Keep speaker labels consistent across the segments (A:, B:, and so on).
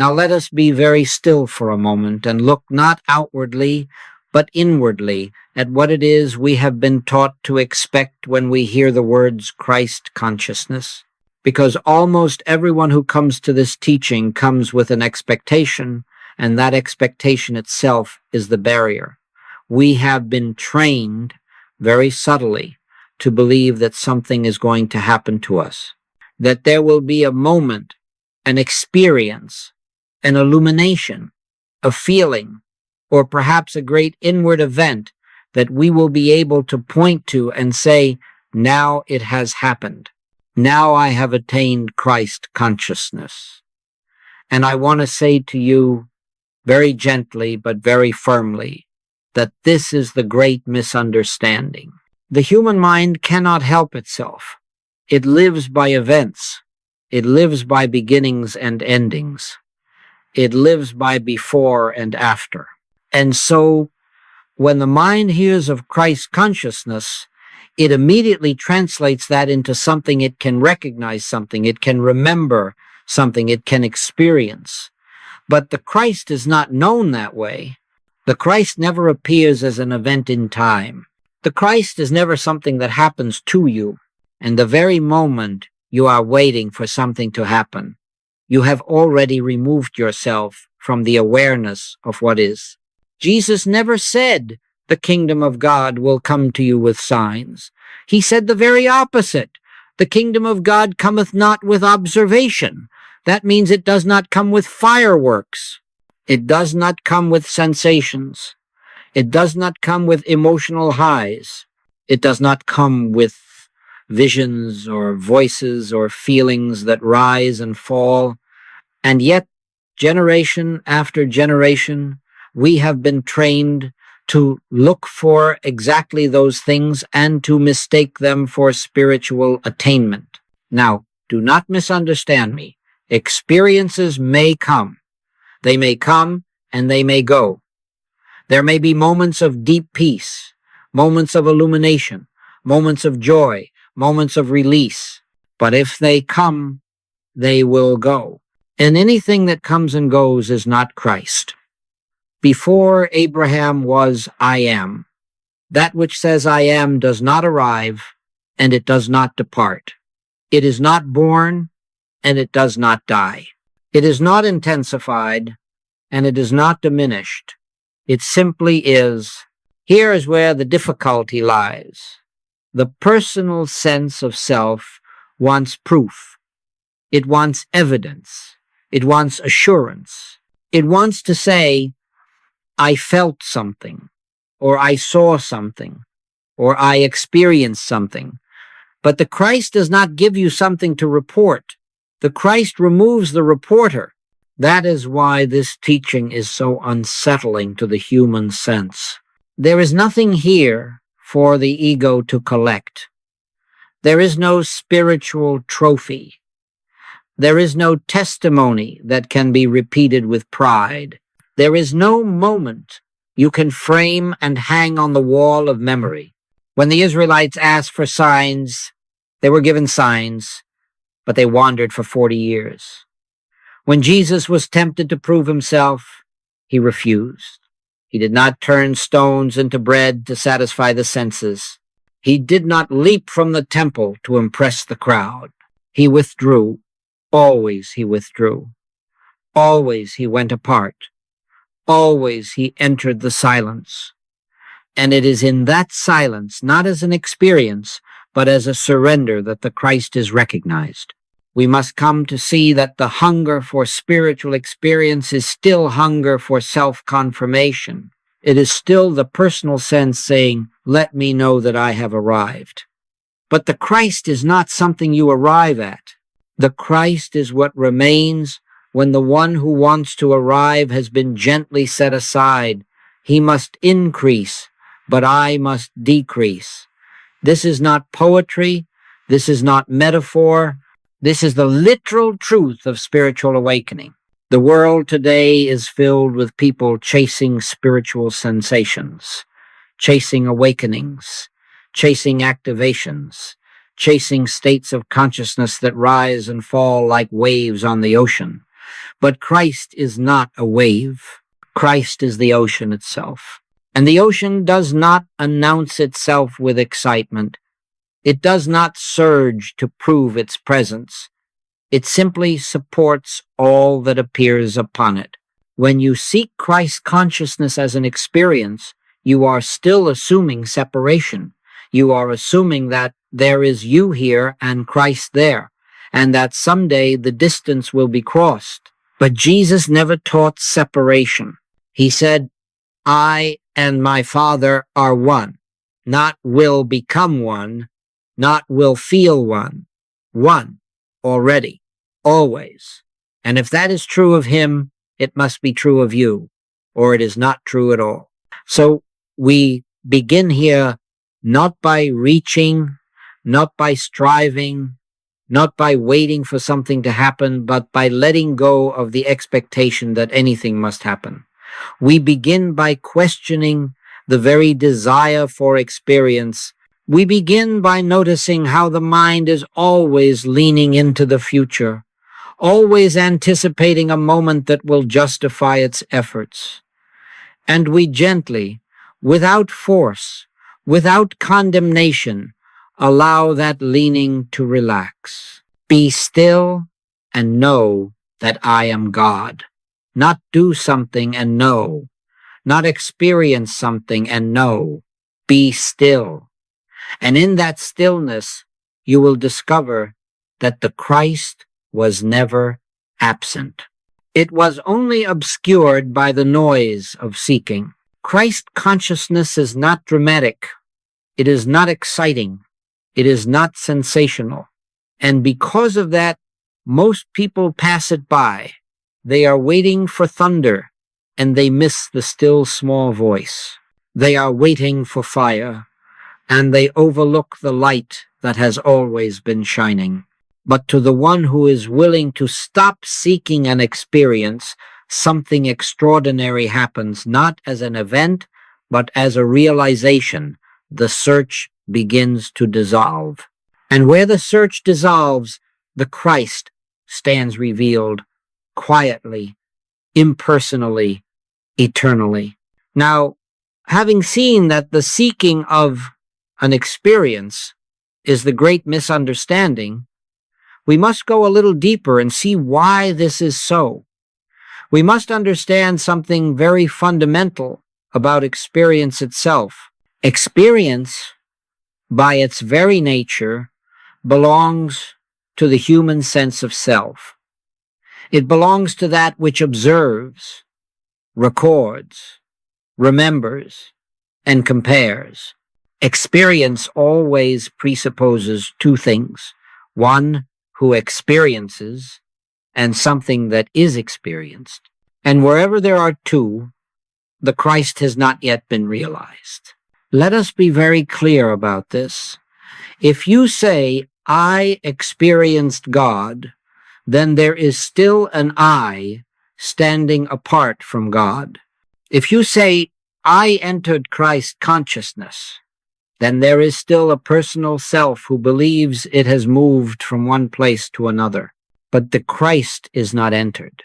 A: Now let us be very still for a moment and look not outwardly, but inwardly at what it is we have been taught to expect when we hear the words Christ consciousness. Because almost everyone who comes to this teaching comes with an expectation, and that expectation itself is the barrier. We have been trained very subtly to believe that something is going to happen to us, that there will be a moment, an experience, an illumination, a feeling, or perhaps a great inward event that we will be able to point to and say, now it has happened. Now I have attained Christ consciousness. And I want to say to you very gently but very firmly that this is the great misunderstanding. The human mind cannot help itself. It lives by events. It lives by beginnings and endings. It lives by before and after. And so when the mind hears of Christ consciousness, it immediately translates that into something it can recognize, something it can remember, something it can experience. But the Christ is not known that way. The Christ never appears as an event in time. The Christ is never something that happens to you, and the very moment you are waiting for something to happen, you have already removed yourself from the awareness of what is. Jesus never said, the kingdom of God will come to you with signs. He said the very opposite. The kingdom of God cometh not with observation. That means it does not come with fireworks. It does not come with sensations. It does not come with emotional highs. It does not come with visions or voices or feelings that rise and fall. And yet, generation after generation, we have been trained to look for exactly those things and to mistake them for spiritual attainment. Now, do not misunderstand me. Experiences may come. They may come and they may go. There may be moments of deep peace, moments of illumination, moments of joy, moments of release. But if they come, they will go. And anything that comes and goes is not Christ. Before Abraham was I am. That which says I am does not arrive, and it does not depart. It is not born, and it does not die. It is not intensified, and it is not diminished. It simply is. Here is where the difficulty lies. The personal sense of self wants proof. It wants evidence. It wants assurance. It wants to say, I felt something, or I saw something, or I experienced something. But the Christ does not give you something to report. The Christ removes the reporter. That is why this teaching is so unsettling to the human sense. There is nothing here for the ego to collect. There is no spiritual trophy. There is no testimony that can be repeated with pride. There is no moment you can frame and hang on the wall of memory. When the Israelites asked for signs, they were given signs, but they wandered for 40 years. When Jesus was tempted to prove himself, he refused. He did not turn stones into bread to satisfy the senses. He did not leap from the temple to impress the crowd. He withdrew. Always he withdrew. Always he went apart. Always he entered the silence. And it is in that silence, not as an experience, but as a surrender, that the Christ is recognized. We must come to see that the hunger for spiritual experience is still hunger for self-confirmation. It is still the personal sense saying, let me know that I have arrived. But the Christ is not something you arrive at. The Christ is what remains when the one who wants to arrive has been gently set aside. He must increase, but I must decrease. This is not poetry. This is not metaphor. This is the literal truth of spiritual awakening. The world today is filled with people chasing spiritual sensations, chasing awakenings, chasing activations, chasing states of consciousness that rise and fall like waves on the ocean. But Christ is not a wave. Christ is the ocean itself. And the ocean does not announce itself with excitement. It does not surge to prove its presence. It simply supports all that appears upon it. When you seek Christ consciousness as an experience, you are still assuming separation. You are assuming that there is you here and Christ there, and that someday the distance will be crossed. But Jesus never taught separation. He said, I and my Father are one, not will become one, not will feel one, one already, always. And if that is true of him, it must be true of you, or it is not true at all. So we begin here not by reaching, not by striving, not by waiting for something to happen, but by letting go of the expectation that anything must happen. We begin by questioning the very desire for experience. We begin by noticing how the mind is always leaning into the future, always anticipating a moment that will justify its efforts. And we gently, without force, without condemnation, allow that leaning to relax. Be still and know that I am God. Not do something and know. Not experience something and know. Be still. And in that stillness, you will discover that the Christ was never absent. It was only obscured by the noise of seeking. Christ consciousness is not dramatic. It is not exciting. It is not sensational. And because of that, most people pass it by. They are waiting for thunder, and they miss the still small voice. They are waiting for fire, and they overlook the light that has always been shining. But to the one who is willing to stop seeking an experience, something extraordinary happens, not as an event, but as a realization. The search begins to dissolve. And where the search dissolves, the Christ stands revealed, quietly, impersonally, eternally. Now, having seen that the seeking of an experience is the great misunderstanding, we must go a little deeper and see why this is so. We must understand something very fundamental about experience itself. Experience, by its very nature, belongs to the human sense of self. It belongs to that which observes, records, remembers, and compares. Experience always presupposes two things: one who experiences, and something that is experienced. And wherever there are two, the Christ has not yet been realized. Let us be very clear about this. If you say, I experienced God, then there is still an I standing apart from God. If you say, I entered Christ consciousness, then there is still a personal self who believes it has moved from one place to another. But the Christ is not entered.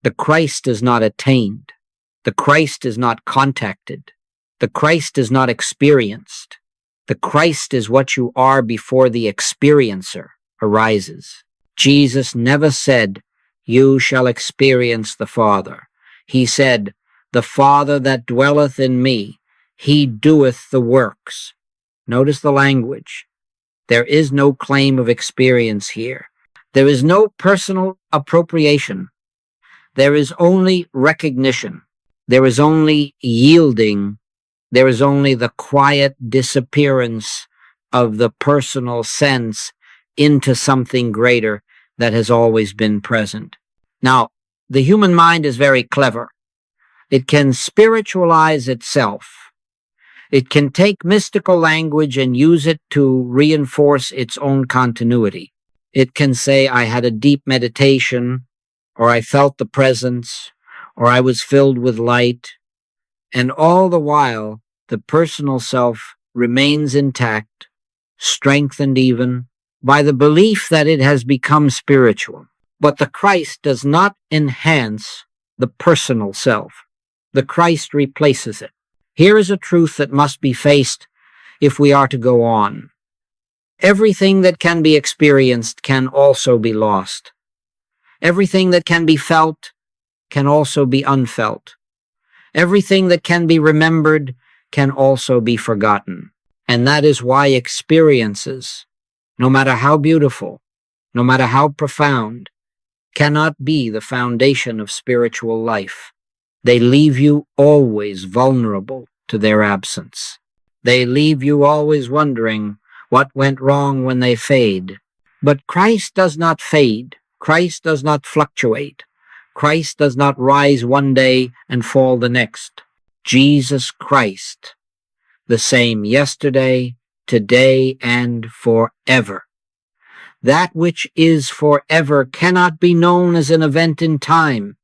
A: The Christ is not attained. The Christ is not contacted. The Christ is not experienced. The Christ is what you are before the experiencer arises. Jesus never said, you shall experience the Father. He said, the Father that dwelleth in me, he doeth the works. Notice the language. There is no claim of experience here. There is no personal appropriation. There is only recognition. There is only yielding. There is only the quiet disappearance of the personal sense into something greater that has always been present. Now, the human mind is very clever. It can spiritualize itself. It can take mystical language and use it to reinforce its own continuity. It can say, I had a deep meditation, or I felt the presence, or I was filled with light. And all the while, the personal self remains intact, strengthened even by the belief that it has become spiritual. But the Christ does not enhance the personal self. The Christ replaces it. Here is a truth that must be faced if we are to go on. Everything that can be experienced can also be lost. Everything that can be felt can also be unfelt. Everything that can be remembered can also be forgotten. And that is why experiences, no matter how beautiful, no matter how profound, cannot be the foundation of spiritual life. They leave you always vulnerable to their absence. They leave you always wondering what went wrong when they fade. But Christ does not fade. Christ does not fluctuate. Christ does not rise one day and fall the next. Jesus Christ, the same yesterday, today, and forever. That which is forever cannot be known as an event in time.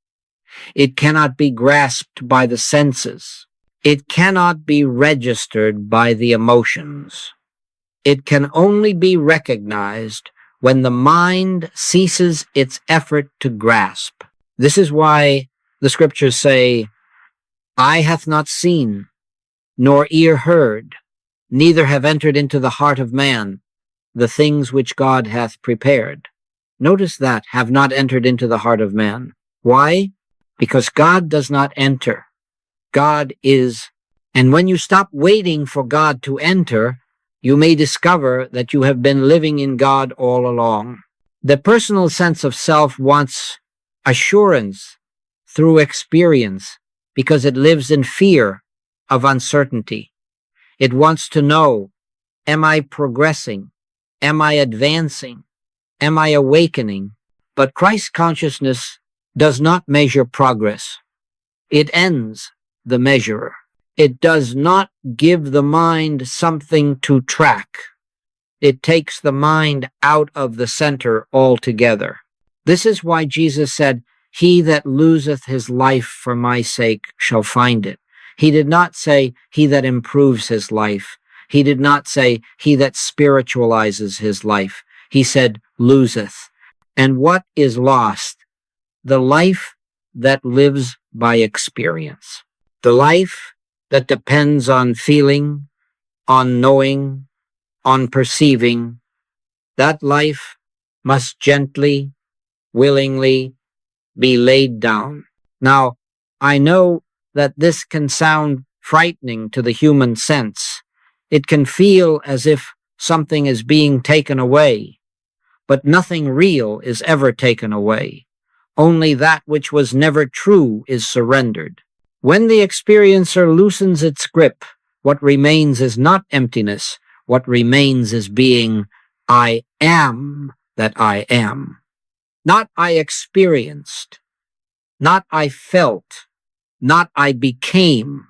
A: It cannot be grasped by the senses. It cannot be registered by the emotions. It can only be recognized when the mind ceases its effort to grasp. This is why the scriptures say, "Eye hath not seen, nor ear heard, neither have entered into the heart of man the things which God hath prepared." Notice that, have not entered into the heart of man. Why? Because God does not enter. God is. And when you stop waiting for God to enter, you may discover that you have been living in God all along. The personal sense of self wants assurance through experience because it lives in fear of uncertainty. It wants to know, am I progressing? Am I advancing? Am I awakening? But Christ consciousness does not measure progress. It ends the measurer. It does not give the mind something to track. It takes the mind out of the center altogether. This is why Jesus said, "He that loseth his life for my sake shall find it." He did not say, "He that improves his life." He did not say, "He that spiritualizes his life." He said, "loseth." And what is lost? The life that lives by experience. The life that depends on feeling, on knowing, on perceiving. That life must gently, willingly be laid down. Now, I know that this can sound frightening to the human sense. It can feel as if something is being taken away, but nothing real is ever taken away. Only that which was never true is surrendered. When the experiencer loosens its grip, what remains is not emptiness. What remains is being, I am that I am. Not I experienced, not I felt, not I became,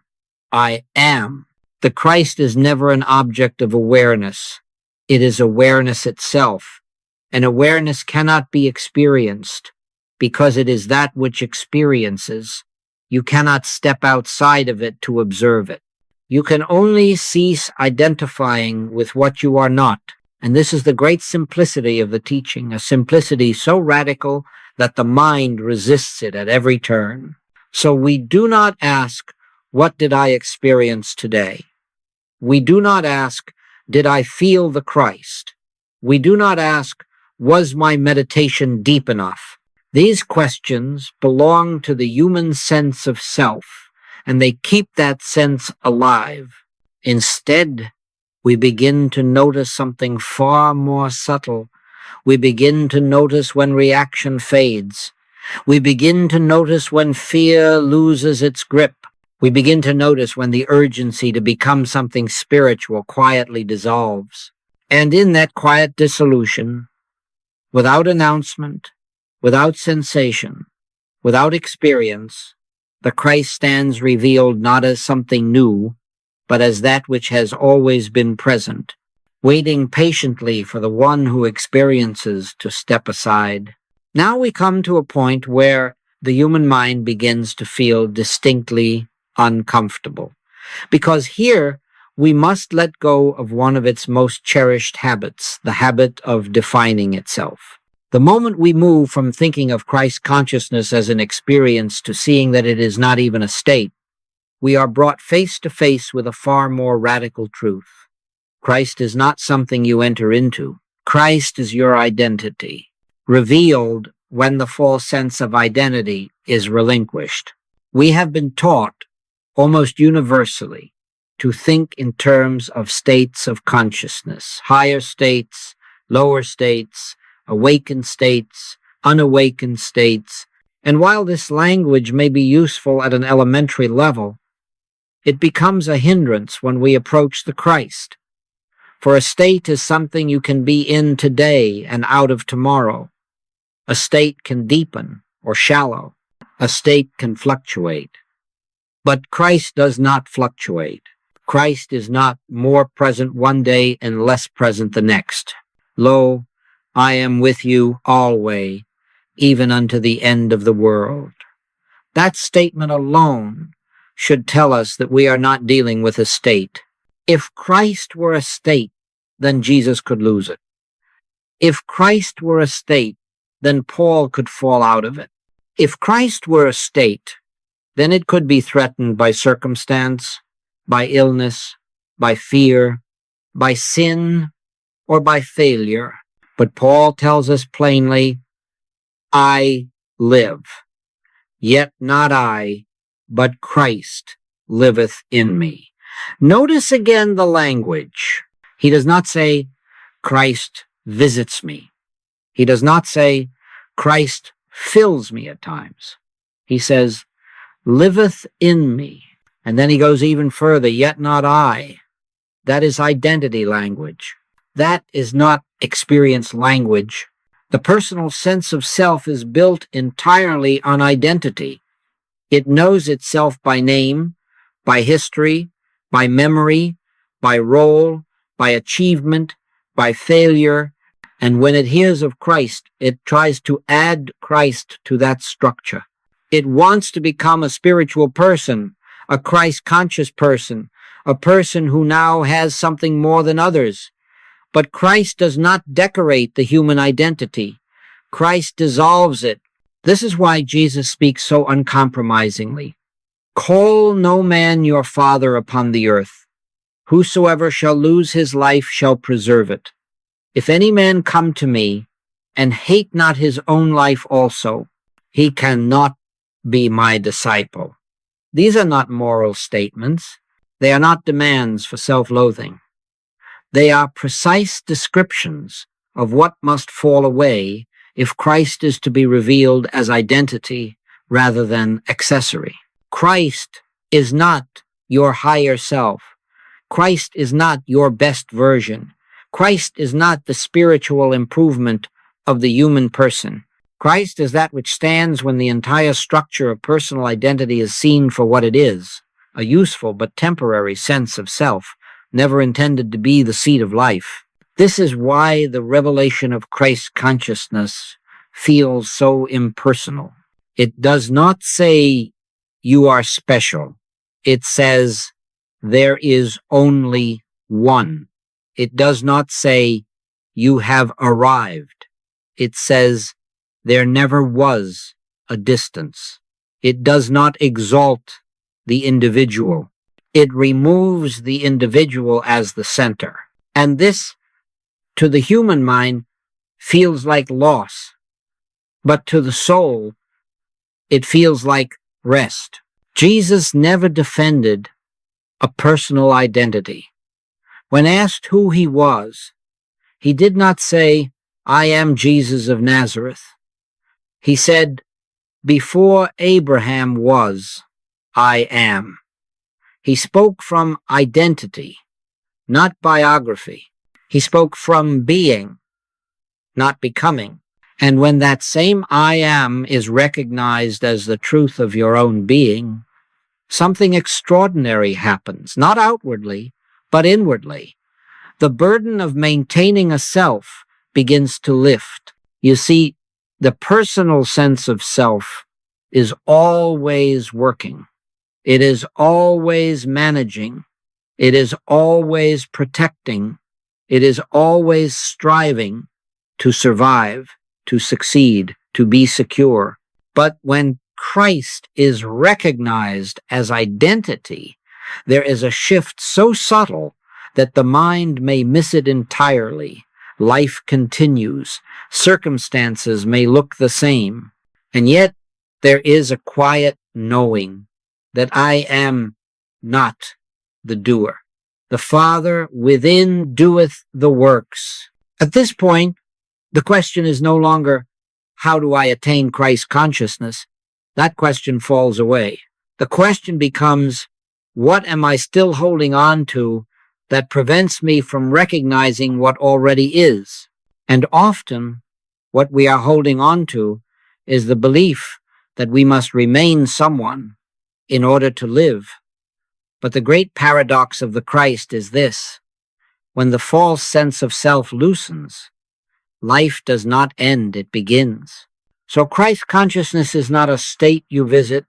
A: I am. The Christ is never an object of awareness. It is awareness itself. And awareness cannot be experienced because it is that which experiences. You cannot step outside of it to observe it. You can only cease identifying with what you are not. And this is the great simplicity of the teaching, a simplicity so radical that the mind resists it at every turn. So we do not ask, what did I experience today? We do not ask, did I feel the Christ? We do not ask, was my meditation deep enough? These questions belong to the human sense of self, and they keep that sense alive. Instead, we begin to notice something far more subtle. We begin to notice when reaction fades. We begin to notice when fear loses its grip. We begin to notice when the urgency to become something spiritual quietly dissolves. And in that quiet dissolution, without announcement, without sensation, without experience, the Christ stands revealed not as something new, but as that which has always been present, waiting patiently for the one who experiences to step aside. Now we come to a point where the human mind begins to feel distinctly uncomfortable, because here we must let go of one of its most cherished habits, the habit of defining itself. The moment we move from thinking of Christ consciousness as an experience to seeing that it is not even a state, we are brought face to face with a far more radical truth. Christ is not something you enter into. Christ is your identity, revealed when the false sense of identity is relinquished. We have been taught, almost universally, to think in terms of states of consciousness, higher states, lower states, awakened states, unawakened states, and while this language may be useful at an elementary level, it becomes a hindrance when we approach the Christ. For a state is something you can be in today and out of tomorrow. A state can deepen or shallow. A state can fluctuate. But Christ does not fluctuate. Christ is not more present one day and less present the next. Lo, I am with you always, even unto the end of the world. That statement alone should tell us that we are not dealing with a state. If Christ were a state, then Jesus could lose it. If Christ were a state, then Paul could fall out of it. If Christ were a state, then it could be threatened by circumstance, by illness, by fear, by sin, or by failure. But Paul tells us plainly, I live, yet not I, but Christ liveth in me. Notice again the language. He does not say, Christ visits me. He does not say, Christ fills me at times. He says, liveth in me. And then he goes even further, yet not I. That is identity language. That is not experience language. The personal sense of self is built entirely on identity. It knows itself by name, by history, by memory, by role, by achievement, by failure, and when it hears of Christ, it tries to add Christ to that structure. It wants to become a spiritual person, a Christ-conscious person, a person who now has something more than others. But Christ does not decorate the human identity. Christ dissolves it. This is why Jesus speaks so uncompromisingly. Call no man your father upon the earth. Whosoever shall lose his life shall preserve it. If any man come to me, and hate not his own life also, he cannot be my disciple. These are not moral statements. They are not demands for self-loathing. They are precise descriptions of what must fall away if Christ is to be revealed as identity rather than accessory. Christ is not your higher self. Christ is not your best version. Christ is not the spiritual improvement of the human person. Christ is that which stands when the entire structure of personal identity is seen for what it is, a useful but temporary sense of self, never intended to be the seat of life. This is why the revelation of Christ consciousness feels so impersonal. It does not say you are special. It says there is only one. It does not say you have arrived. It says there never was a distance. It does not exalt the individual. It removes the individual as the center. And this, to the human mind, feels like loss. But to the soul, it feels like rest. Jesus never defended a personal identity. When asked who he was, he did not say, I am Jesus of Nazareth. He said, before Abraham was, I am. He spoke from identity, not biography. He spoke from being, not becoming. And when that same I am is recognized as the truth of your own being, something extraordinary happens, not outwardly, but inwardly. The burden of maintaining a self begins to lift. You see, the personal sense of self is always working. It is always managing. It is always protecting. It is always striving to survive. to succeed, to be secure. But when Christ is recognized as identity, there is a shift so subtle that the mind may miss it entirely. Life continues. Circumstances may look the same. And yet there is a quiet knowing that I am not the doer. The Father within doeth the works. At this point, the question is no longer, how do I attain Christ consciousness? That question falls away. The question becomes, what am I still holding on to that prevents me from recognizing what already is? And often, what we are holding on to is the belief that we must remain someone in order to live. But the great paradox of the Christ is this: when the false sense of self loosens, life does not end, it begins. So Christ consciousness is not a state you visit.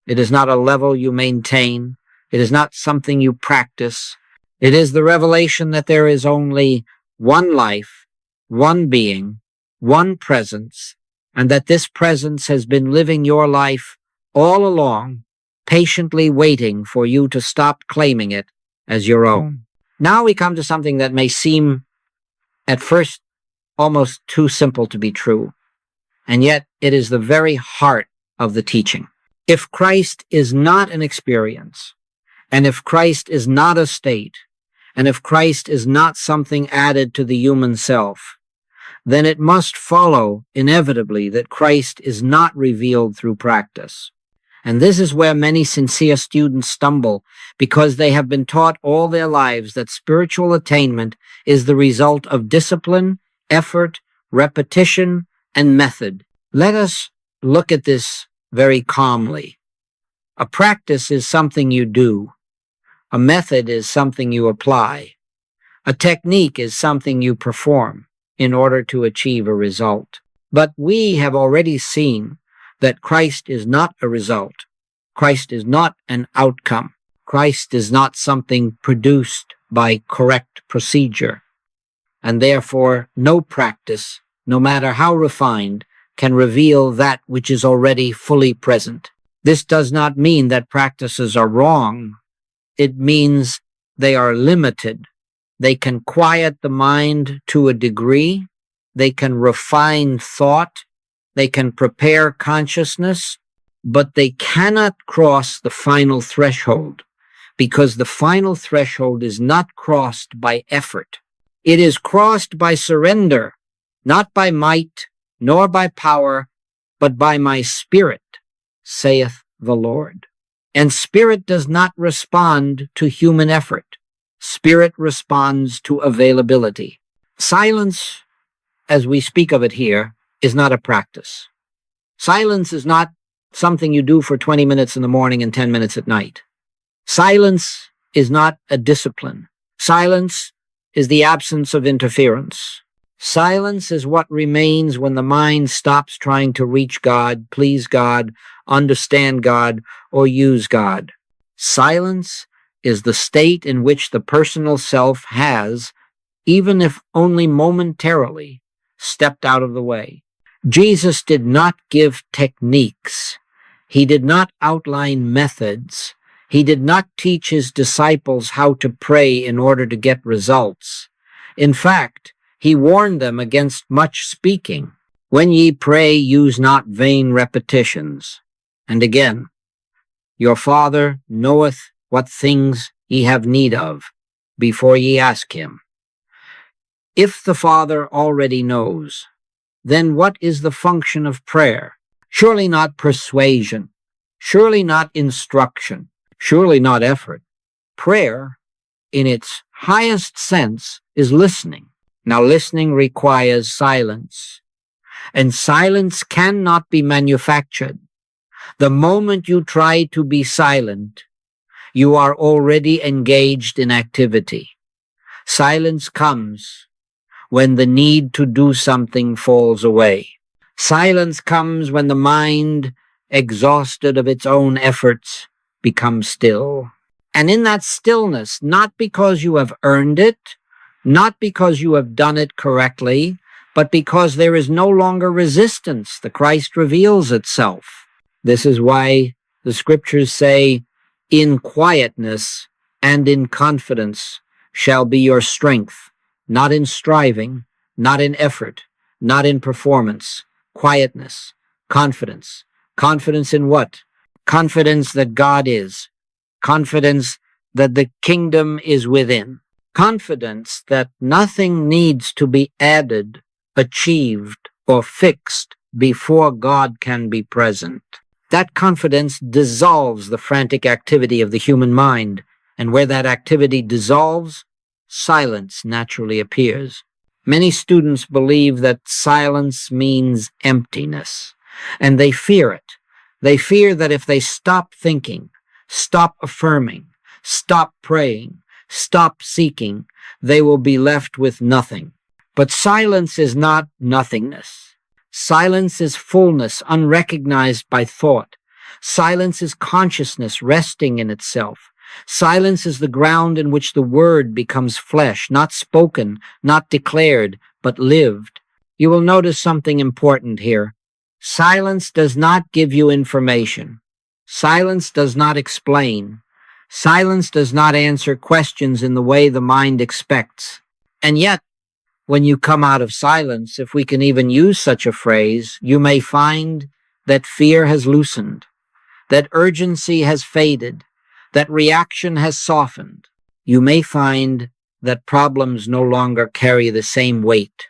A: It is not a level you maintain. It is not something you practice. It is the revelation that there is only one life, one being, one presence, and that this presence has been living your life all along, patiently waiting for you to stop claiming it as your own. Now we come to something that may seem at first almost too simple to be true, and yet it is the very heart of the teaching. If Christ is not an experience, and if Christ is not a state, and if Christ is not something added to the human self, then it must follow inevitably that Christ is not revealed through practice. And this is where many sincere students stumble, because they have been taught all their lives that spiritual attainment is the result of discipline, effort, repetition, and method. Let us look at this very calmly. A practice is something you do. A method is something you apply. A technique is something you perform in order to achieve a result. But we have already seen that Christ is not a result. Christ is not an outcome. Christ is not something produced by correct procedure. And therefore, no practice, no matter how refined, can reveal that which is already fully present. This does not mean that practices are wrong. It means they are limited. They can quiet the mind to a degree. They can refine thought. They can prepare consciousness, but they cannot cross the final threshold, because the final threshold is not crossed by effort. It is crossed by surrender, not by might, nor by power, but by my spirit, saith the Lord. And spirit does not respond to human effort. Spirit responds to availability. Silence, as we speak of it here, is not a practice. Silence is not something you do for 20 minutes in the morning and 10 minutes at night. Silence is not a discipline. Silence is the absence of interference. Silence is what remains when the mind stops trying to reach God, please God, understand God, or use God. Silence is the state in which the personal self has, even if only momentarily, stepped out of the way. Jesus did not give techniques. He did not outline methods. He did not teach his disciples how to pray in order to get results. In fact, he warned them against much speaking. When ye pray, use not vain repetitions. And again, your Father knoweth what things ye have need of before ye ask him. If the Father already knows, then what is the function of prayer? Surely not persuasion. Surely not instruction. Surely not effort. Prayer, in its highest sense, is listening. Now, listening requires silence, and silence cannot be manufactured. The moment you try to be silent, you are already engaged in activity. Silence comes when the need to do something falls away. Silence comes when the mind, exhausted of its own efforts, becomes still. And in that stillness, not because you have earned it, not because you have done it correctly, but because there is no longer resistance, the Christ reveals itself. This is why the scriptures say, in quietness and in confidence shall be your strength, not in striving, not in effort, not in performance. Quietness, confidence. Confidence in what? Confidence that God is. Confidence that the kingdom is within. Confidence that nothing needs to be added, achieved, or fixed before God can be present. That confidence dissolves the frantic activity of the human mind, and where that activity dissolves, silence naturally appears. Many students believe that silence means emptiness, and they fear it. They fear that if they stop thinking, stop affirming, stop praying, stop seeking, they will be left with nothing. But silence is not nothingness. Silence is fullness, unrecognized by thought. Silence is consciousness resting in itself. Silence is the ground in which the word becomes flesh, not spoken, not declared, but lived. You will notice something important here. Silence does not give you information. Silence does not explain. Silence does not answer questions in the way the mind expects. And yet, when you come out of silence, if we can even use such a phrase, you may find that fear has loosened, that urgency has faded, that reaction has softened. You may find that problems no longer carry the same weight.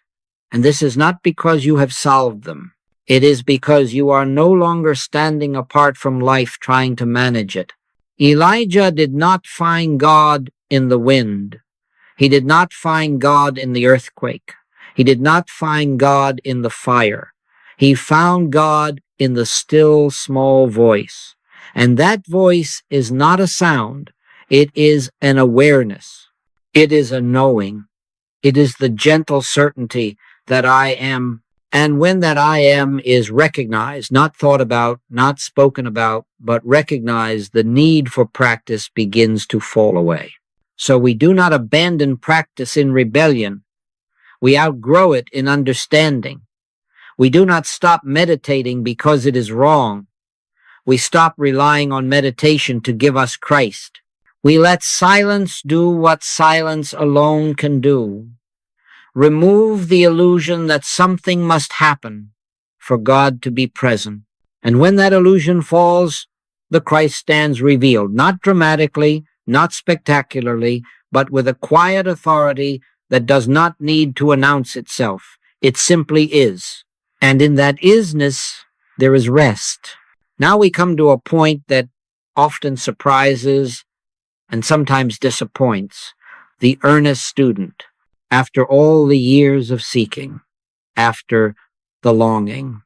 A: And this is not because you have solved them. It is because you are no longer standing apart from life trying to manage it. Elijah did not find God in the wind. He did not find God in the earthquake. He did not find God in the fire. He found God in the still small voice. And that voice is not a sound. It is an awareness. It is a knowing. It is the gentle certainty that I am. And when that I am is recognized, not thought about, not spoken about, but recognized, the need for practice begins to fall away. So we do not abandon practice in rebellion. We outgrow it in understanding. We do not stop meditating because it is wrong. We stop relying on meditation to give us Christ. We let silence do what silence alone can do. Remove the illusion that something must happen for God to be present. And when that illusion falls, the Christ stands revealed, not dramatically, not spectacularly, but with a quiet authority that does not need to announce itself. It simply is. And in that isness, there is rest. Now we come to a point that often surprises and sometimes disappoints the earnest student. After all the years of seeking, after the longing,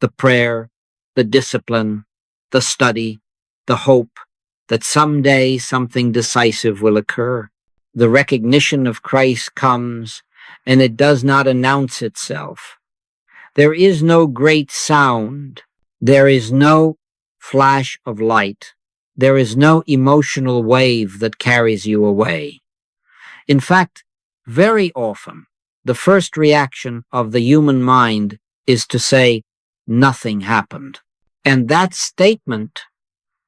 A: the prayer, the discipline, the study, the hope that someday something decisive will occur, the recognition of Christ comes, and it does not announce itself. There is no great sound. There is no flash of light. There is no emotional wave that carries you away. In fact, very often, the first reaction of the human mind is to say, nothing happened. And that statement,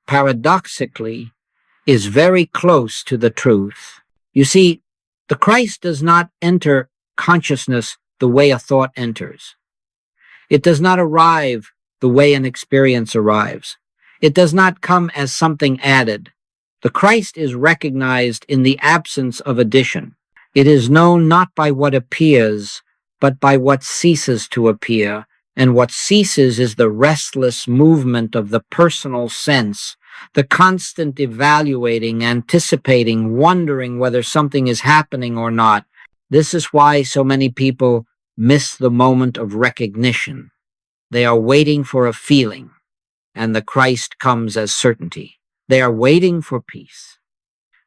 A: paradoxically, is very close to the truth. You see, the Christ does not enter consciousness the way a thought enters. It does not arrive the way an experience arrives. It does not come as something added. The Christ is recognized in the absence of addition. It is known not by what appears, but by what ceases to appear, and what ceases is the restless movement of the personal sense, the constant evaluating, anticipating, wondering whether something is happening or not. This is why so many people miss the moment of recognition. They are waiting for a feeling, and the Christ comes as certainty. They are waiting for peace,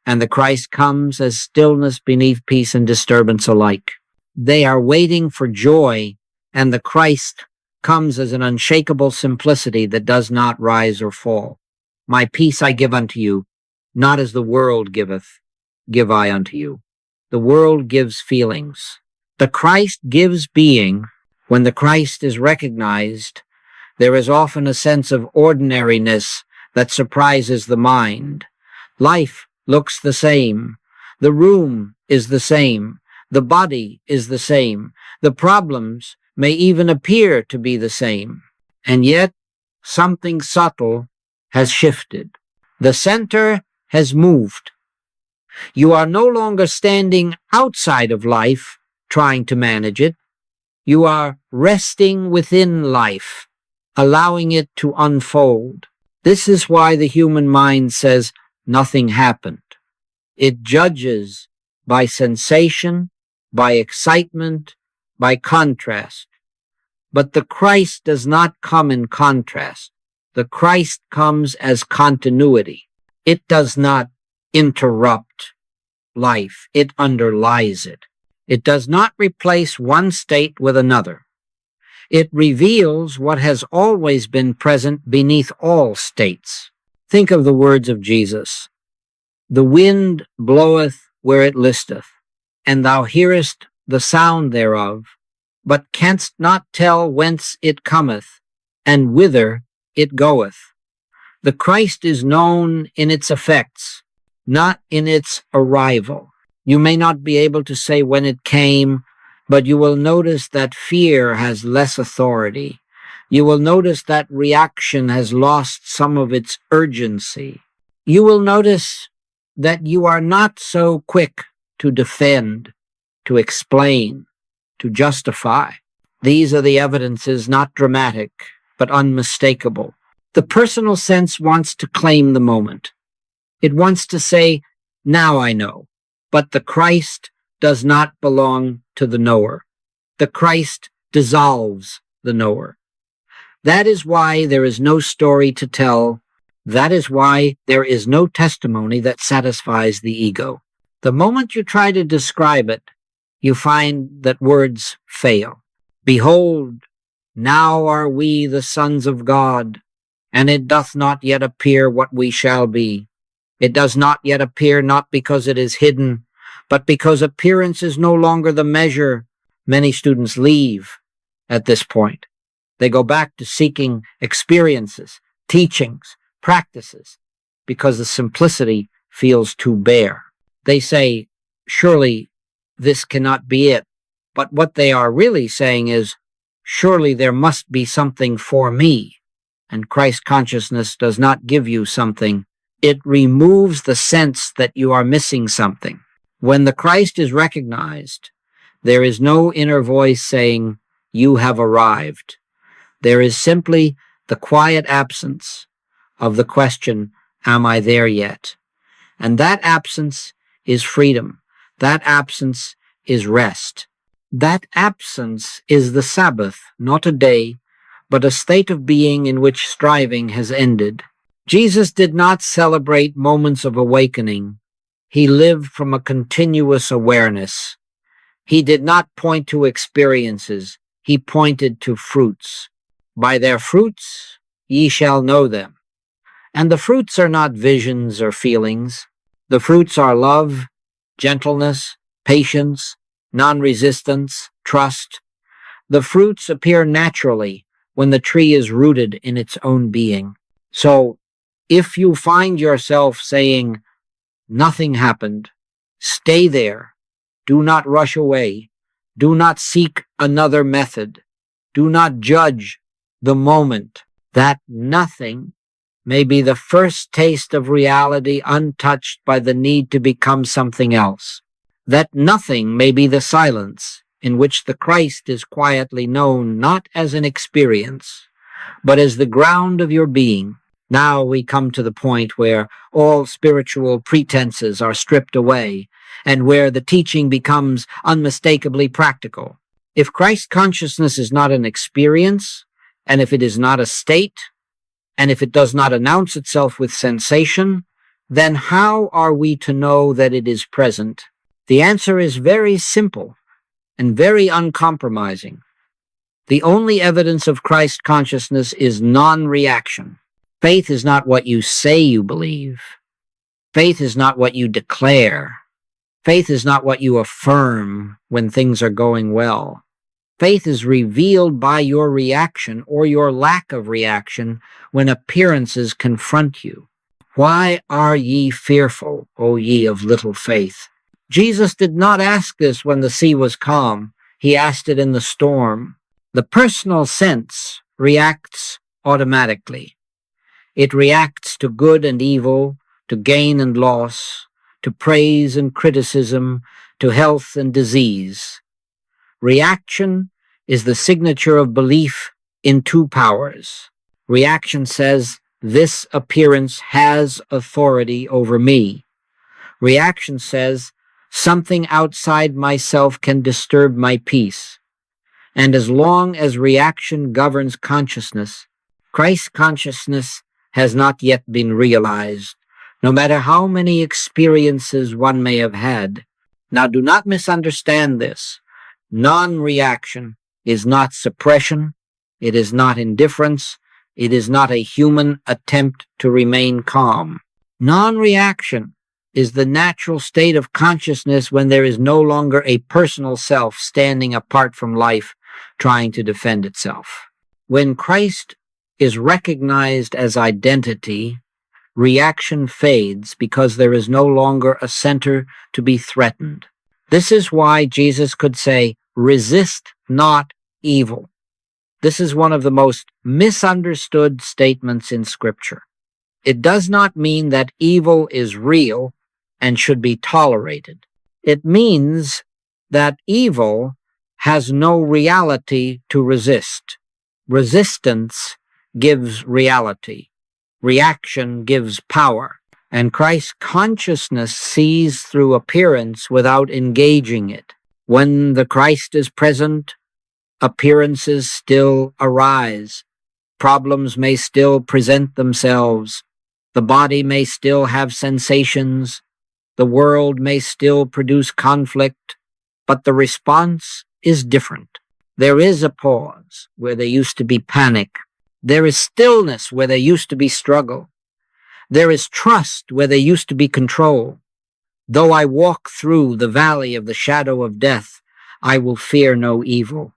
A: and the Christ comes as stillness beneath peace and disturbance alike. They are waiting for joy, and the Christ comes as an unshakable simplicity that does not rise or fall. My peace I give unto you, not as the world giveth, give I unto you. The world gives feelings. The Christ gives being. When the Christ is recognized, there is often a sense of ordinariness that surprises the mind. Life looks the same. The room is the same. The body is the same. The problems may even appear to be the same. And yet, something subtle has shifted. The center has moved. You are no longer standing outside of life, trying to manage it. You are resting within life, allowing it to unfold. This is why the human mind says nothing happened. It judges by sensation, by excitement, by contrast. But the Christ does not come in contrast. The Christ comes as continuity. It does not interrupt life. It underlies it. It does not replace one state with another. It reveals what has always been present beneath all states. Think of the words of Jesus. The wind bloweth where it listeth, and thou hearest the sound thereof, but canst not tell whence it cometh, and whither it goeth. The Christ is known in its effects, not in its arrival. You may not be able to say when it came, but you will notice that fear has less authority. You will notice that reaction has lost some of its urgency. You will notice that you are not so quick to defend, to explain, to justify. These are the evidences, not dramatic, but unmistakable. The personal sense wants to claim the moment. It wants to say, now I know. But the Christ does not belong to the knower. The Christ dissolves the knower. That is why there is no story to tell. That is why there is no testimony that satisfies the ego. The moment you try to describe it, you find that words fail. Behold, now are we the sons of God, and it doth not yet appear what we shall be. It does not yet appear, not because it is hidden, but because appearance is no longer the measure. Many students leave at this point. They go back to seeking experiences, teachings, practices, because the simplicity feels too bare. They say, surely this cannot be it. But what they are really saying is, surely there must be something for me. And Christ consciousness does not give you something. It removes the sense that you are missing something. When the Christ is recognized, there is no inner voice saying, you have arrived. There is simply the quiet absence of the question, am I there yet? And that absence is freedom. That absence is rest. That absence is the Sabbath, not a day, but a state of being in which striving has ended. Jesus did not celebrate moments of awakening. He lived from a continuous awareness. He did not point to experiences. He pointed to fruits. By their fruits ye shall know them. And the fruits are not visions or feelings. The fruits are love, gentleness, patience, non-resistance, trust. The fruits appear naturally when the tree is rooted in its own being. So, if you find yourself saying, nothing happened, stay there. Do not rush away. Do not seek another method. Do not judge the moment. That nothing may be the first taste of reality untouched by the need to become something else. That nothing may be the silence in which the Christ is quietly known not as an experience, but as the ground of your being. Now we come to the point where all spiritual pretenses are stripped away and where the teaching becomes unmistakably practical. If Christ consciousness is not an experience, and if it is not a state, and if it does not announce itself with sensation, then how are we to know that it is present? The answer is very simple and very uncompromising. The only evidence of Christ consciousness is non-reaction. Faith is not what you say you believe. Faith is not what you declare. Faith is not what you affirm when things are going well. Faith is revealed by your reaction or your lack of reaction when appearances confront you. Why are ye fearful, O ye of little faith? Jesus did not ask this when the sea was calm. He asked it in the storm. The personal sense reacts automatically. It reacts to good and evil, to gain and loss, to praise and criticism, to health and disease. Reaction is the signature of belief in two powers. Reaction says, this appearance has authority over me. Reaction says, something outside myself can disturb my peace. And as long as reaction governs consciousness, Christ's consciousness has not yet been realized, no matter how many experiences one may have had. Now, do not misunderstand this. Non-reaction is not suppression. It is not indifference. It is not a human attempt to remain calm. Non-reaction is the natural state of consciousness when there is no longer a personal self standing apart from life, trying to defend itself. When Christ is recognized as identity, reaction fades because there is no longer a center to be threatened. This is why Jesus could say, resist not evil. This is one of the most misunderstood statements in Scripture. It does not mean that evil is real and should be tolerated. It means that evil has no reality to resist. Resistance gives reality. Reaction gives power. And Christ's consciousness sees through appearance without engaging it. When the Christ is present, appearances still arise. Problems may still present themselves. The body may still have sensations. The world may still produce conflict. But the response is different. There is a pause where there used to be panic. There is stillness where there used to be struggle. There is trust where there used to be control. Though I walk through the valley of the shadow of death, I will fear no evil.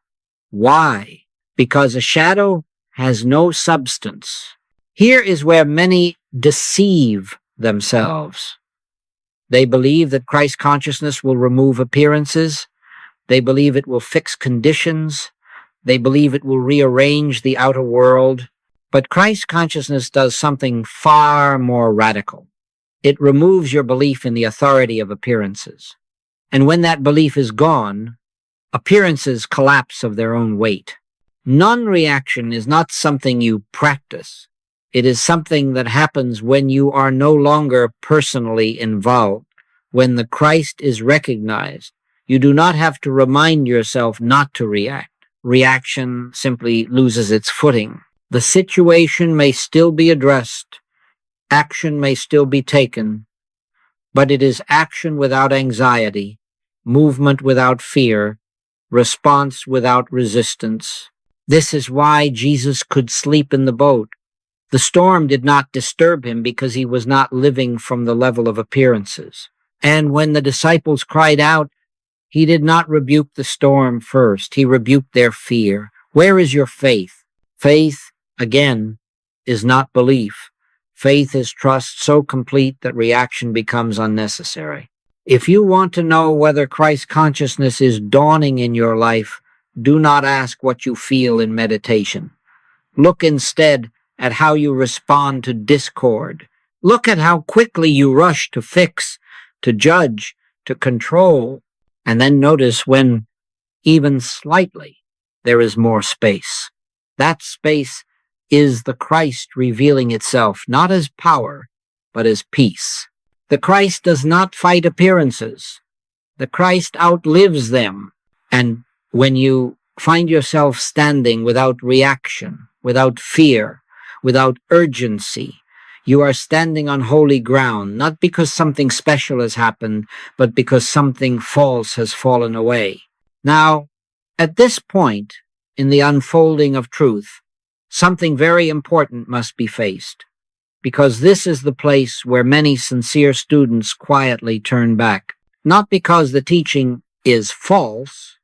A: Why? Because a shadow has no substance. Here is where many deceive themselves. They believe that Christ consciousness will remove appearances. They believe it will fix conditions. They believe it will rearrange the outer world. But Christ consciousness does something far more radical. It removes your belief in the authority of appearances. And when that belief is gone, appearances collapse of their own weight. Non-reaction is not something you practice. It is something that happens when you are no longer personally involved. When the Christ is recognized, you do not have to remind yourself not to react. Reaction simply loses its footing. The situation may still be addressed. Action may still be taken. But it is action without anxiety, movement without fear, response without resistance. This is why Jesus could sleep in the boat. The storm did not disturb him because he was not living from the level of appearances. And when the disciples cried out, he did not rebuke the storm first. He rebuked their fear. Where is your faith? Faith, again, is not belief. Faith is trust so complete that reaction becomes unnecessary. If you want to know whether Christ consciousness is dawning in your life, do not ask what you feel in meditation. Look instead at how you respond to discord. Look at how quickly you rush to fix, to judge, to control, and then notice when, even slightly, there is more space. That space is the Christ revealing itself, not as power, but as peace. The Christ does not fight appearances. The Christ outlives them. And when you find yourself standing without reaction, without fear, without urgency, you are standing on holy ground, not because something special has happened, but because something false has fallen away. Now, at this point in the unfolding of truth, something very important must be faced, because this is the place where many sincere students quietly turn back. not because the teaching is false,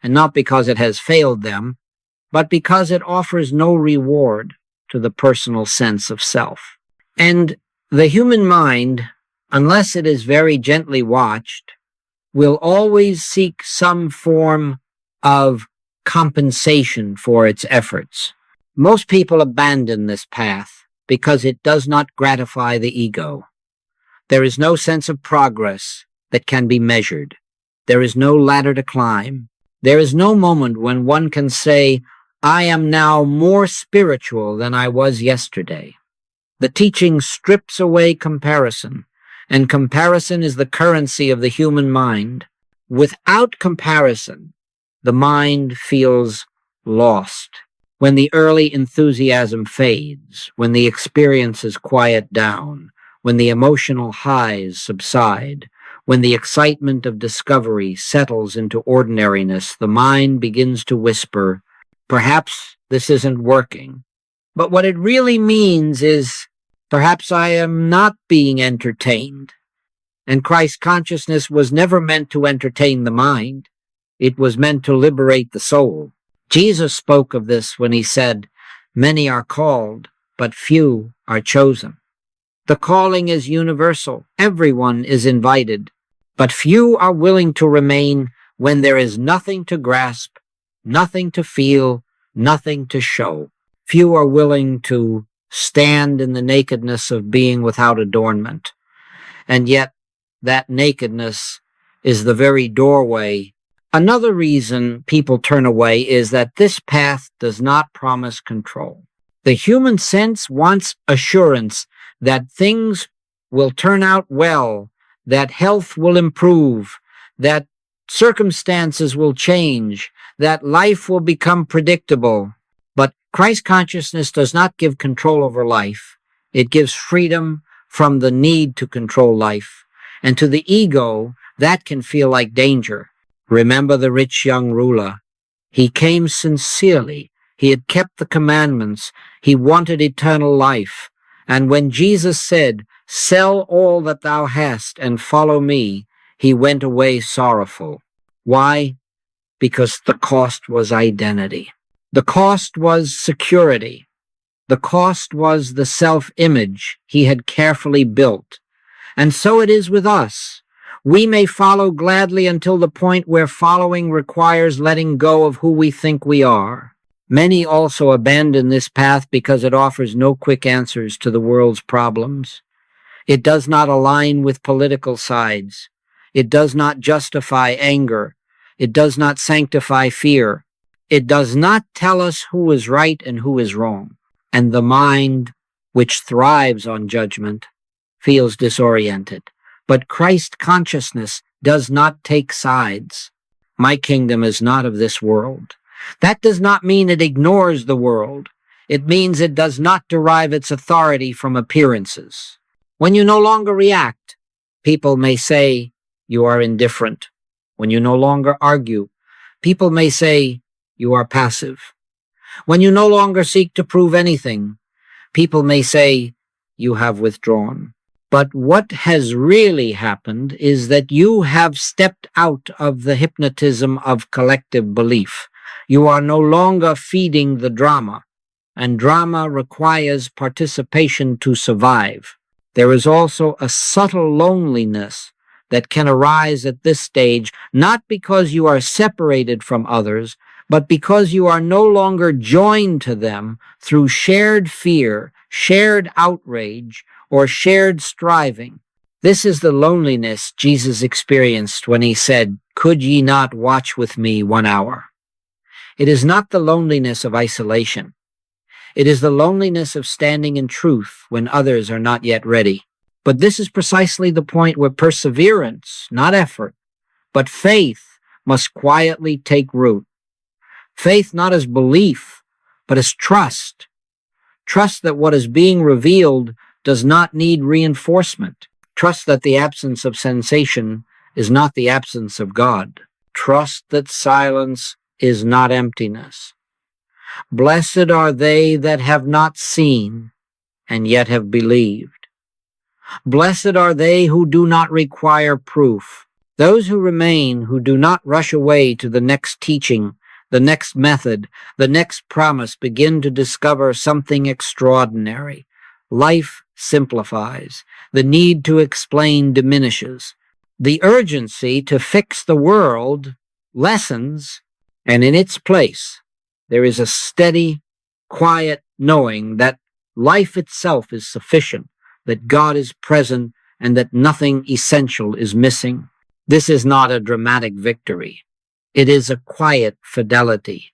A: and not because it has failed them, but because it offers no reward to the personal sense of self. And the human mind, unless it is very gently watched, will always seek some form of compensation for its efforts. Most people abandon this path because it does not gratify the ego. There is no sense of progress that can be measured. There is no ladder to climb. There is no moment when one can say, I am now more spiritual than I was yesterday. The teaching strips away comparison, and comparison is the currency of the human mind. Without comparison, the mind feels lost. When the early enthusiasm fades, when the experiences quiet down, when the emotional highs subside, when the excitement of discovery settles into ordinariness, the mind begins to whisper, perhaps this isn't working. But what it really means is, perhaps I am not being entertained. And Christ consciousness was never meant to entertain the mind. It was meant to liberate the soul. Jesus spoke of this when he said, many are called, but few are chosen. The calling is universal. Everyone is invited, but few are willing to remain when there is nothing to grasp, nothing to feel, nothing to show. Few are willing to stand in the nakedness of being without adornment. And yet, that nakedness is the very doorway. Another reason people turn away is that this path does not promise control. The human sense wants assurance that things will turn out well, that health will improve, that circumstances will change, that life will become predictable. But Christ consciousness does not give control over life. It gives freedom from the need to control life. And to the ego, that can feel like danger. Remember the rich young ruler. He came sincerely. He had kept the commandments. He wanted eternal life. And when Jesus said, sell all that thou hast and follow me, he went away sorrowful. Why? Because the cost was identity. The cost was security. The cost was the self-image he had carefully built. And so it is with us. We may follow gladly until the point where following requires letting go of who we think we are. Many also abandon this path because it offers no quick answers to the world's problems. It does not align with political sides. It does not justify anger. It does not sanctify fear. It does not tell us who is right and who is wrong. And the mind, which thrives on judgment, feels disoriented. But Christ consciousness does not take sides. My kingdom is not of this world. That does not mean it ignores the world. It means it does not derive its authority from appearances. When you no longer react, people may say you are indifferent. When you no longer argue, people may say you are passive. When you no longer seek to prove anything, people may say you have withdrawn. But what has really happened is that you have stepped out of the hypnotism of collective belief. You are no longer feeding the drama, and drama requires participation to survive. There is also a subtle loneliness that can arise at this stage, not because you are separated from others, but because you are no longer joined to them through shared fear, shared outrage, or shared striving. This is the loneliness Jesus experienced when he said, "Could ye not watch with me 1 hour?" It is not the loneliness of isolation. It is the loneliness of standing in truth when others are not yet ready. But this is precisely the point where perseverance, not effort, but faith must quietly take root. Faith not as belief, but as trust. Trust that what is being revealed does not need reinforcement. Trust that the absence of sensation is not the absence of God. Trust that silence is not emptiness. Blessed are they that have not seen and yet have believed. Blessed are they who do not require proof, Those who remain, who do not rush away to the next teaching, the next method, the next promise, begin to discover something extraordinary. Life simplifies. The need to explain diminishes. The urgency to fix the world lessens, and in its place, there is a steady, quiet knowing that life itself is sufficient, that God is present, and that nothing essential is missing. This is not a dramatic victory. It is a quiet fidelity.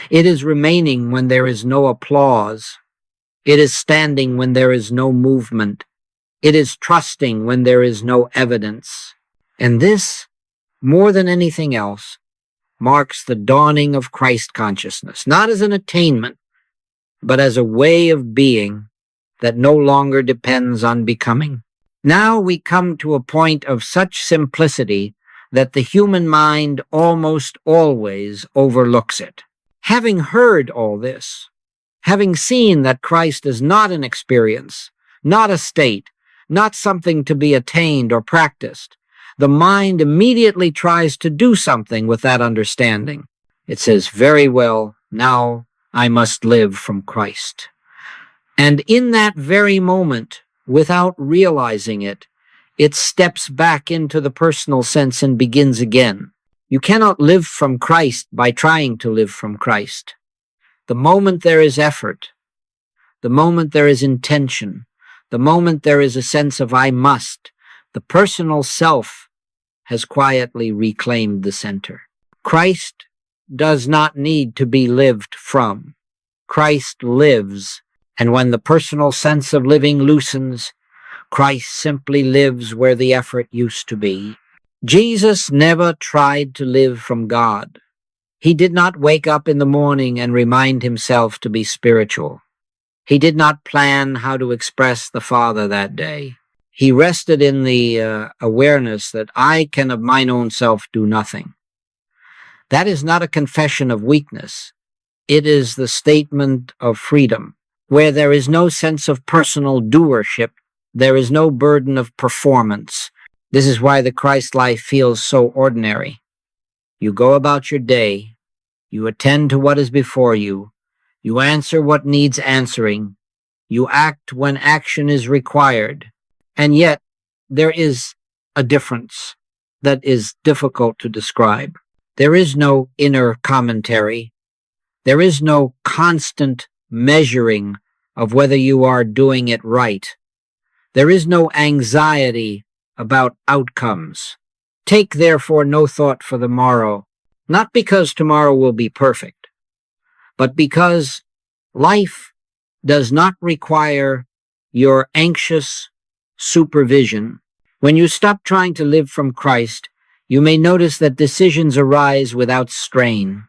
A: It is remaining when there is no applause. It is standing when there is no movement. It is trusting when there is no evidence. And this, more than anything else, marks the dawning of Christ consciousness, not as an attainment, but as a way of being that no longer depends on becoming. Now we come to a point of such simplicity that the human mind almost always overlooks it. Having heard all this, having seen that Christ is not an experience, not a state, not something to be attained or practiced, the mind immediately tries to do something with that understanding. It says, very well, now I must live from Christ. And in that very moment, without realizing it, it steps back into the personal sense and begins again. You cannot live from Christ by trying to live from Christ. The moment there is effort, the moment there is intention, the moment there is a sense of I must, the personal self has quietly reclaimed the center. Christ does not need to be lived from. Christ lives, and when the personal sense of living loosens, Christ simply lives where the effort used to be. Jesus never tried to live from God. He did not wake up in the morning and remind himself to be spiritual. He did not plan how to express the Father that day. He rested in the awareness that I can of mine own self do nothing. That is not a confession of weakness. It is the statement of freedom, where there is no sense of personal doership. There is no burden of performance. This is why the Christ life feels so ordinary. You go about your day, you attend to what is before you, you answer what needs answering, you act when action is required, and yet there is a difference that is difficult to describe. There is no inner commentary. There is no constant measuring of whether you are doing it right. There is no anxiety about outcomes. Take therefore no thought for the morrow, not because tomorrow will be perfect, but because life does not require your anxious supervision. When you stop trying to live from Christ, you may notice that decisions arise without strain.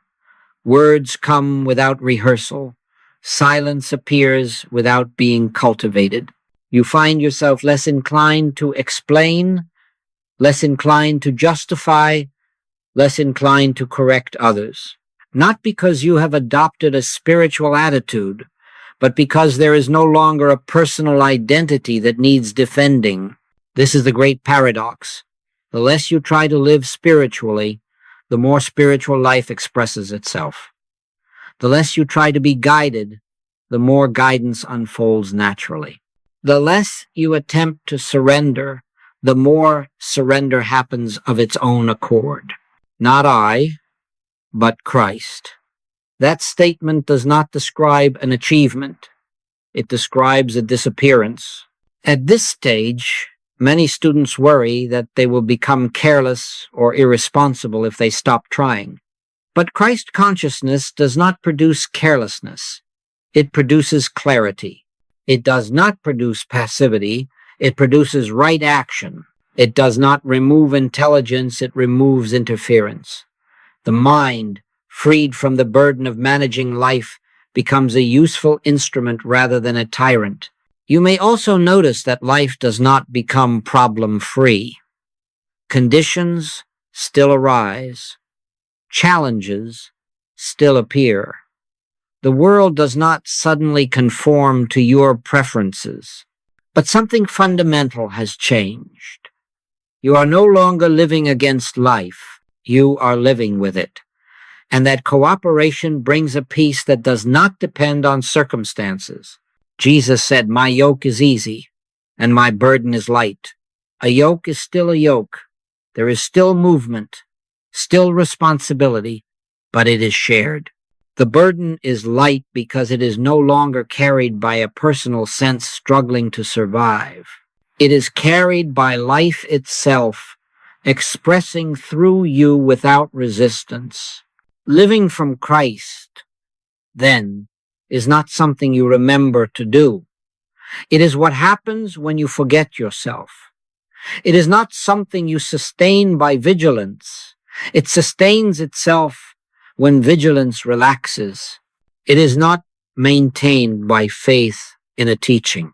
A: Words come without rehearsal. Silence appears without being cultivated. You find yourself less inclined to explain, less inclined to justify, less inclined to correct others. Not because you have adopted a spiritual attitude, but because there is no longer a personal identity that needs defending. This is the great paradox. The less you try to live spiritually, the more spiritual life expresses itself. The less you try to be guided, the more guidance unfolds naturally. The less you attempt to surrender, the more surrender happens of its own accord. Not I, but Christ. That statement does not describe an achievement. It describes a disappearance. At this stage, many students worry that they will become careless or irresponsible if they stop trying. But Christ consciousness does not produce carelessness. It produces clarity. It does not produce passivity. It produces right action. It does not remove intelligence. It removes interference. The mind, freed from the burden of managing life, becomes a useful instrument rather than a tyrant. You may also notice that life does not become problem-free. Conditions still arise. Challenges still appear. The world does not suddenly conform to your preferences, but something fundamental has changed. You are no longer living against life. You are living with it. And that cooperation brings a peace that does not depend on circumstances. Jesus said, "My yoke is easy and my burden is light." A yoke is still a yoke. There is still movement, still responsibility, but it is shared. The burden is light because it is no longer carried by a personal sense struggling to survive. It is carried by life itself, expressing through you without resistance. Living from Christ, then, is not something you remember to do. It is what happens when you forget yourself. It is not something you sustain by vigilance. It sustains itself when vigilance relaxes. It is not maintained by faith in a teaching,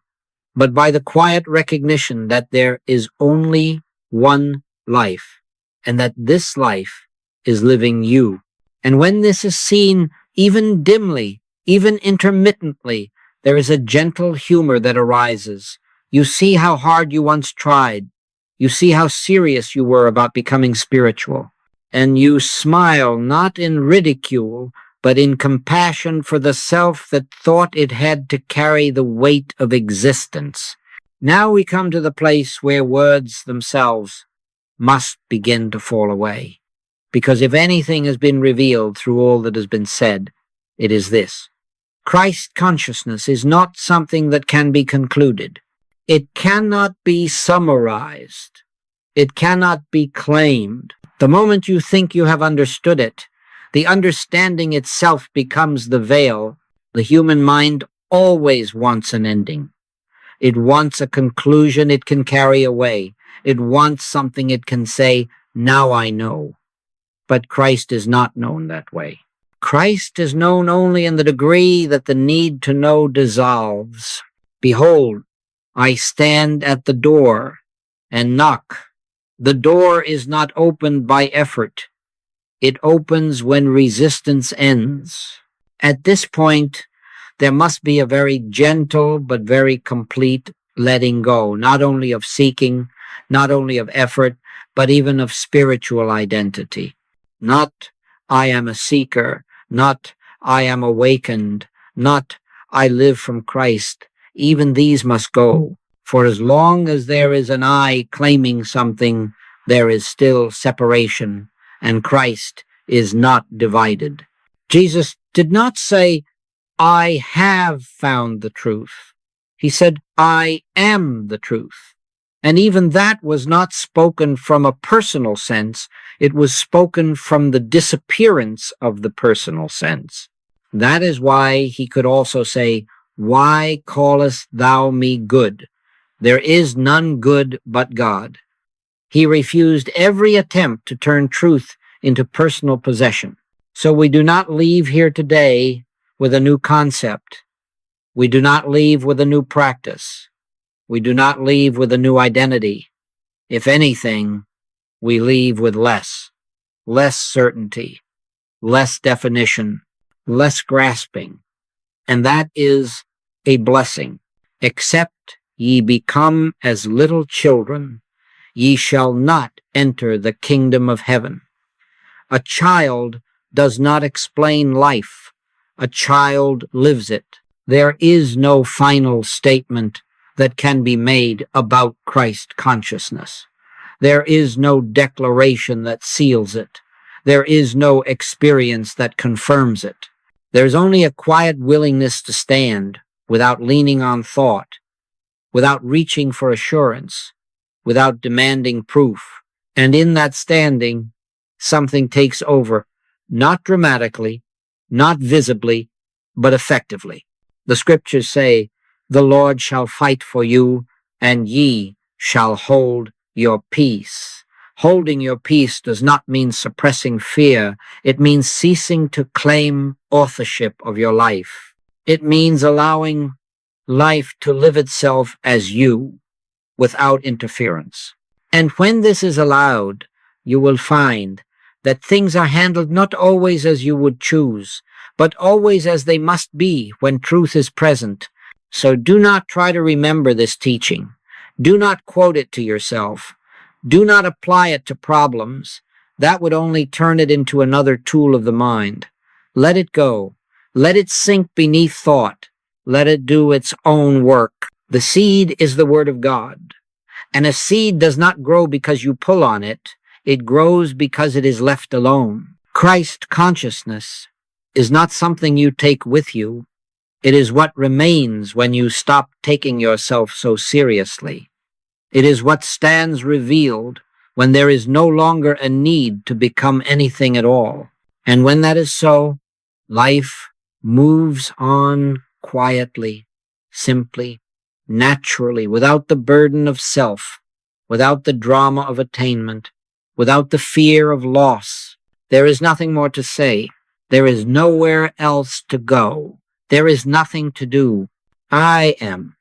A: but by the quiet recognition that there is only one life, and that this life is living you. And when this is seen even dimly, even intermittently, there is a gentle humor that arises. You see how hard you once tried. You see how serious you were about becoming spiritual. And you smile not in ridicule, but in compassion for the self that thought it had to carry the weight of existence. Now we come to the place where words themselves must begin to fall away. Because if anything has been revealed through all that has been said, it is this: Christ consciousness is not something that can be concluded. It cannot be summarized. It cannot be claimed. The moment you think you have understood it, the understanding itself becomes the veil. The human mind always wants an ending. It wants a conclusion it can carry away. It wants something it can say, "Now I know." But Christ is not known that way. Christ is known only in the degree that the need to know dissolves. Behold, I stand at the door and knock. The door is not opened by effort. It opens when resistance ends. At this point, there must be a very gentle but very complete letting go, not only of seeking, not only of effort, but even of spiritual identity. Not, "I am a seeker," not, "I am awakened," not, "I live from Christ." Even these must go. For as long as there is an I claiming something, there is still separation, and Christ is not divided. Jesus did not say, "I have found the truth." He said, "I am the truth." And even that was not spoken from a personal sense. It was spoken from the disappearance of the personal sense. That is why he could also say, "Why callest thou me good? There is none good but God." He refused every attempt to turn truth into personal possession. So we do not leave here today with a new concept. We do not leave with a new practice. We do not leave with a new identity. If anything, we leave with less certainty, less definition, less grasping. And that is a blessing. "Except ye become as little children, ye shall not enter the kingdom of heaven." A child does not explain life. A child lives it. There is no final statement that can be made about Christ consciousness. There is no declaration that seals it. There is no experience that confirms it. There's only a quiet willingness to stand without leaning on thought, without reaching for assurance, without demanding proof. And in that standing, something takes over, not dramatically, not visibly, but effectively. The scriptures say, "The Lord shall fight for you, and ye shall hold your peace." Holding your peace does not mean suppressing fear. It means ceasing to claim authorship of your life. It means allowing life to live itself as you, without interference. And when this is allowed, you will find that things are handled not always as you would choose, but always as they must be when truth is present. So do not try to remember this teaching. Do not quote it to yourself. Do not apply it to problems. That would only turn it into another tool of the mind. Let it go. Let it sink beneath thought. Let it do its own work. The seed is the Word of God. And a seed does not grow because you pull on it. It grows because it is left alone. Christ consciousness is not something you take with you. It is what remains when you stop taking yourself so seriously. It is what stands revealed when there is no longer a need to become anything at all. And when that is so, life moves on quietly, simply, naturally, without the burden of self, without the drama of attainment, without the fear of loss. There is nothing more to say. There is nowhere else to go. There is nothing to do. I am